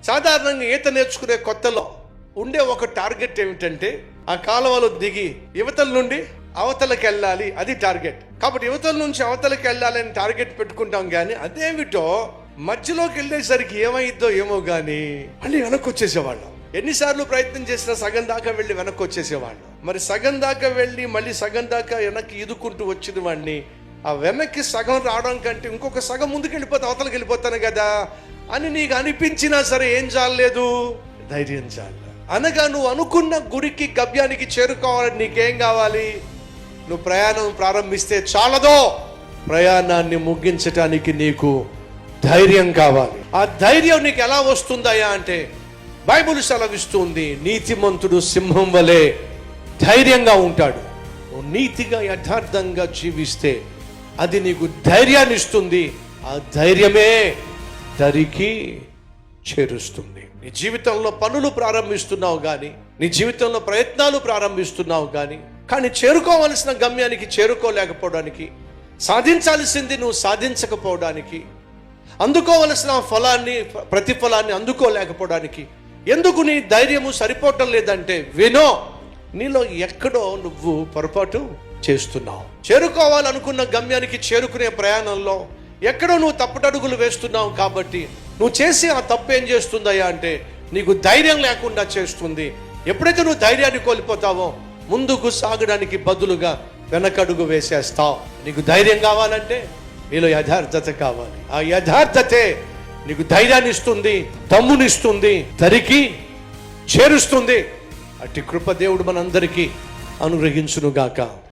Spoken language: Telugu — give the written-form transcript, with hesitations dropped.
సాధారణంగా ఈత నేర్చుకునే కొత్తలో ఉండే ఒక టార్గెట్ ఏమిటంటే ఆ కాలువలో దిగి యువతల నుండి అవతలకి వెళ్ళాలి, అది టార్గెట్. కాబట్టి యువతల నుంచి అవతలకి వెళ్ళాలి అని టార్గెట్ పెట్టుకుంటాం, కానీ అదేమిటో మధ్యలోకి వెళ్ళేసరికి ఏమైద్దో ఏమో కానీ మళ్ళీ వెనక్కి వచ్చేసేవాళ్ళం. ఎన్నిసార్లు ప్రయత్నం చేసినా సగం దాకా వెళ్ళి వెనక్కి వచ్చేసేవాళ్ళం. మరి సగం దాకా వెళ్ళి మళ్ళీ సగం దాకా వెనక్కి ఈదుకుంటూ వచ్చిన వాడిని ఆ వెనక్కి సగం రావడం కంటే ఇంకొక సగం ముందుకు వెళ్ళిపోతే అవతలకి వెళ్ళిపోతాను కదా అని నీకు అనిపించినా సరే ఏం చాలలేదు, ధైర్యం చాలు. అనగా నువ్వు అనుకున్న గురికి గమ్యానికి చేరుకోవాలని నీకేం కావాలి? నువ్వు ప్రయాణం ప్రారంభిస్తే చాలదో, ప్రయాణాన్ని ముగించటానికి నీకు ధైర్యం కావాలి. ఆ ధైర్యం నీకు ఎలా వస్తుందయ్యా అంటే బైబిల్ సెలవిస్తుంది, నీతిమంతుడు సింహం వలె ధైర్యంగా ఉంటాడు. నువ్వు నీతిగా యథార్థంగా జీవిస్తే అది నీకు ధైర్యాన్ని ఇస్తుంది. ఆ ధైర్యమే దరికి చేరుస్తుంది. నీ జీవితంలో పనులు ప్రారంభిస్తున్నావు కానీ, నీ జీవితంలో ప్రయత్నాలు ప్రారంభిస్తున్నావు కానీ చేరుకోవలసిన గమ్యానికి చేరుకోలేకపోవడానికి, సాధించాల్సింది నువ్వు సాధించకపోవడానికి, అందుకోవలసిన ప్రతిఫలాన్ని అందుకోలేకపోవడానికి ఎందుకు నీ ధైర్యము సరిపోవటం లేదంటే వినో, నీలో ఎక్కడో నువ్వు పొరపాటు చేస్తున్నావు. చేరుకోవాలనుకున్న గమ్యానికి చేరుకునే ప్రయాణంలో ఎక్కడో నువ్వు తప్పుటడుగులు వేస్తున్నావు. కాబట్టి నువ్వు చేసి ఆ తప్పు ఏం చేస్తుందయ్యా అంటే నీకు ధైర్యం లేకుండా చేస్తుంది. ఎప్పుడైతే నువ్వు ధైర్యాన్ని కోల్పోతావో ముందుకు సాగడానికి బదులుగా వెనకడుగు వేసేస్తావు. నీకు ధైర్యం కావాలంటే నీలో యథార్థత కావాలి. ఆ యథార్థతే నీకు ధైర్యాన్ని ఇస్తుంది, దమ్మునిస్తుంది, దరికి చేరుస్తుంది. అట్టి కృప దేవుడు మనందరికీ అనుగ్రహించునుగాక.